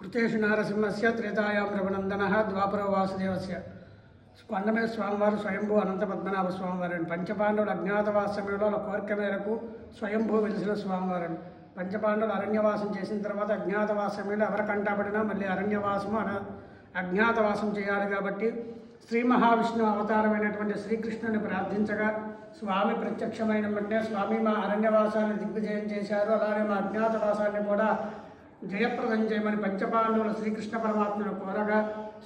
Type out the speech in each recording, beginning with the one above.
కృతేషు నారసింహస్య త్రేతాయాం రఘునందనః ద్వాపరో వాసుదేవస్య. కొండమీద స్వామివారు స్వయంభూ అనంత పద్మనాభ స్వామివారండి. పంచపాండవులు అజ్ఞాతవాస సమయంలో వాళ్ళ కోరిక మేరకు స్వయంభూ వెలిసిన స్వామివారండి. పంచపాండవులు అరణ్యవాసం చేసిన తర్వాత అజ్ఞాతవాస సమయంలో ఎవరి కంటపడినా మళ్ళీ అరణ్యవాసము అజ్ఞాతవాసం చేయాలి కాబట్టి శ్రీ మహావిష్ణువు అవతారమైనటువంటి శ్రీకృష్ణుని ప్రార్థించగా స్వామి ప్రత్యక్షమైన వెంటనే స్వామి మా అరణ్యవాసాన్ని దిగ్విజయం చేశారు, అలానే మా అజ్ఞాతవాసాన్ని కూడా జయప్రదం చేయమని పంచపాండవులు శ్రీకృష్ణ పరమాత్మను కోరగా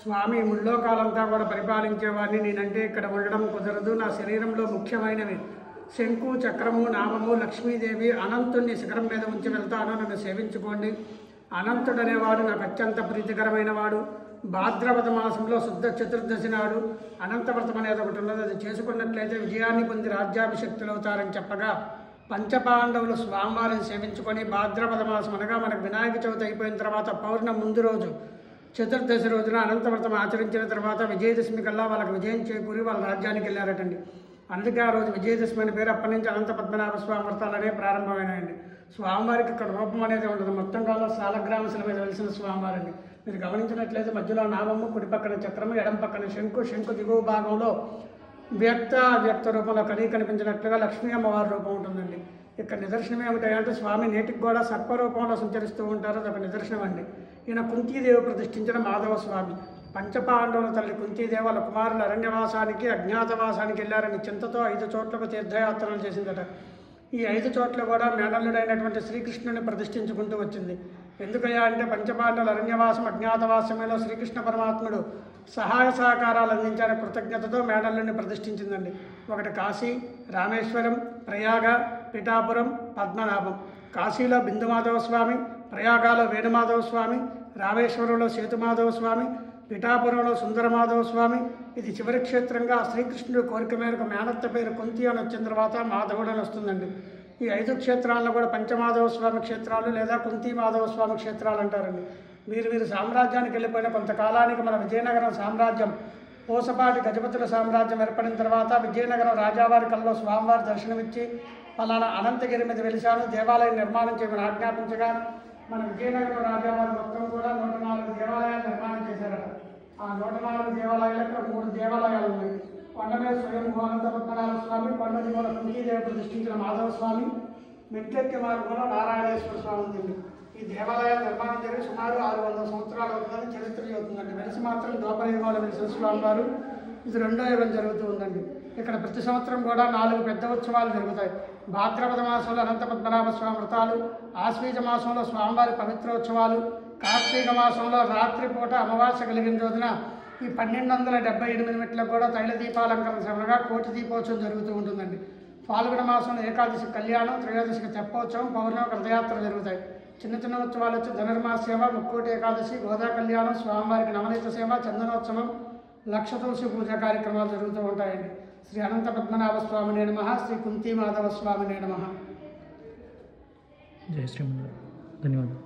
స్వామి ముల్లోకాలంతా కూడా పరిపాలించేవాడిని, నేనంటే ఇక్కడ ఉండడం కుదరదు, నా శరీరంలో ముఖ్యమైనవి శంకు చక్రము నామము లక్ష్మీదేవి అనంతుణ్ణి శిఖరం మీద ఉంచి వెళ్తాను, నన్ను సేవించుకోండి. అనంతుడనేవాడు నాకు అత్యంత ప్రీతికరమైన వాడు. భాద్రపద మాసంలో శుద్ధ చతుర్దశి నాడు అనంతవ్రతం అనేది ఒకటి ఉన్నది, అది చేసుకున్నట్లయితే విజయాన్ని పొంది రాజ్యాభిషక్తులు అవుతారని చెప్పగా పంచపాండవులు స్వామివారిని సేవించుకొని భాద్రపద మాసం అనగా మనకు వినాయక చవితి అయిపోయిన తర్వాత పౌర్ణమి ముందు రోజు చతుర్దశి రోజున అనంతవ్రతం ఆచరించిన తర్వాత విజయదశమి కల్లా వాళ్ళకి విజయం చేకూరి వాళ్ళ రాజ్యానికి వెళ్ళారటండి. అందుకే ఆ రోజు విజయదశమి అనే పేరు అప్పటి నుంచి అనంత పద్మనాభ స్వామి వ్రతాలు అనేవి ప్రారంభమైనాయండి. స్వామివారికి ఇక్కడ రూపం అనేది ఉండదు, మొత్తం కాలంలో సాలగ్రామశిల మీద వెలిసిన స్వామివారండి. మీరు గమనించినట్లయితే మధ్యలో నామము, కుడి పక్కన చక్రము, ఎడం పక్కన శంకు దిగువ భాగంలో వ్యక్త రూపంలో కనిపించినట్లుగా లక్ష్మీ అమ్మవారి రూపం ఉంటుందండి. ఇక్కడ నిదర్శనం ఏమిటంటే స్వామి నేటికి కూడా సర్పరూపంలో సంచరిస్తూ ఉంటారు, అదొక నిదర్శనం అండి. ఈయన కుంతీదేవి ప్రతిష్ఠించిన మాధవ స్వామి. పంచపాండవుల తల్లి కుంతీదేవి వాళ్ళ కుమారులు అరణ్యవాసానికి అజ్ఞాతవాసానికి వెళ్ళారని చింతతో 5 చోట్లకు తీర్థయాత్రలు చేసిందట. ఈ 5 చోట్ల కూడా మేనల్లుడైనటువంటి శ్రీకృష్ణుని ప్రతిష్ఠించుకుంటూ వచ్చింది. ఎందుకయ్యా అంటే పంచపాండవుల అరణ్యవాసం అజ్ఞాతవాసంలో శ్రీకృష్ణ పరమాత్ముడు సహాయ సహకారాలు అందించాలని కృతజ్ఞతతో మేనల్లుని ప్రతిష్ఠించిందండి. ఒకటి కాశీ, రామేశ్వరం, ప్రయాగ, పిఠాపురం, పద్మనాభం. కాశీలో బిందుమాధవ స్వామి, ప్రయాగాలో వేణుమాధవ స్వామి, రామేశ్వరంలో సేతుమాధవ స్వామి, పిఠాపురంలో సుందరమాధవ స్వామి. ఇది చివరి క్షేత్రంగా శ్రీకృష్ణుడి కోరిక మేరకు మేనత్త పేరు కుంతి అని వచ్చిన తర్వాత మాధవుడు అని వస్తుందండి. ఈ 5 క్షేత్రాలను కూడా పంచమాధవ స్వామి క్షేత్రాలు లేదా కుంతి మాధవ స్వామి క్షేత్రాలు అంటారండి. వీరు సామ్రాజ్యానికి వెళ్ళిపోయిన కొంతకాలానికి మన విజయనగరం సామ్రాజ్యం పోసపాటి గజపతుల సామ్రాజ్యం ఏర్పడిన తర్వాత విజయనగరం రాజావారి కల్లో స్వామివారి దర్శనమిచ్చి పలానా అనంతగిరి మీద వెలిశాను, దేవాలయం నిర్మాణం చేయమని ఆజ్ఞాపించగా మన విజయనగరం రాజావారి మొత్తం కూడా 104 దేవాలయాలు నిర్మాణం చేశారట. ఆ 104 దేవాలయాలకు 3 దేవాలయాలు ఉన్నాయి. కొండ మీద స్వయంభూ అనంత పద్మనాభ స్వామి, కొండ దిగువన కుంతీదేవి ప్రతిష్ఠించిన మాధవ స్వామి, మెట్లెక్కి మార్గంలో నారాయణేశ్వర స్వామి ఉంది. ఈ దేవాలయాల నిర్మాణం జరిగి సుమారు 600 సంవత్సరాలు అవుతుందని చరిత్ర చెబుతుందండి. వెలిసి మాత్రం ద్వాపరయుగంలో వెలిసిన స్వామివారు. ఇది 2వ యుగం జరుగుతూ ఉందండి. ఇక్కడ ప్రతి సంవత్సరం కూడా 4 పెద్ద ఉత్సవాలు జరుగుతాయి. భాద్రపద మాసంలో అనంత పద్మనాభ స్వామి వ్రతాలు, ఆశ్వీజ మాసంలో స్వామివారి పవిత్రోత్సవాలు, కార్తీక మాసంలో రాత్రిపూట అమావాస్య కలిగిన రోజున ఈ 1278 మెట్లకు కూడా తైల దీపాలంకరణ శ్రవణగా కోటి దీపోత్సవం జరుగుతూ ఉంటుందండి. ఫాల్గుణ మాసంలో ఏకాదశి కళ్యాణం, త్రయోదశికి తెప్పోత్సవం, పౌర్ణమికి రథయాత్ర జరుగుతాయి. చిన్న ఉత్సవాలు వచ్చి ధనుర్మాస సేవ, ముక్కోటి ఏకాదశి, గోదా కళ్యాణం, స్వామివారికి నవనీత సేవ, చందనోత్సవం, లక్ష తులసి పూజ కార్యక్రమాలు జరుగుతూ ఉంటాయండి. శ్రీ అనంత పద్మనాభ స్వామినే నమః, శ్రీ కుంతి మాధవ స్వామినే నమః. జయ శ్రీమన్నారాయణ. ధన్యవాదాలు.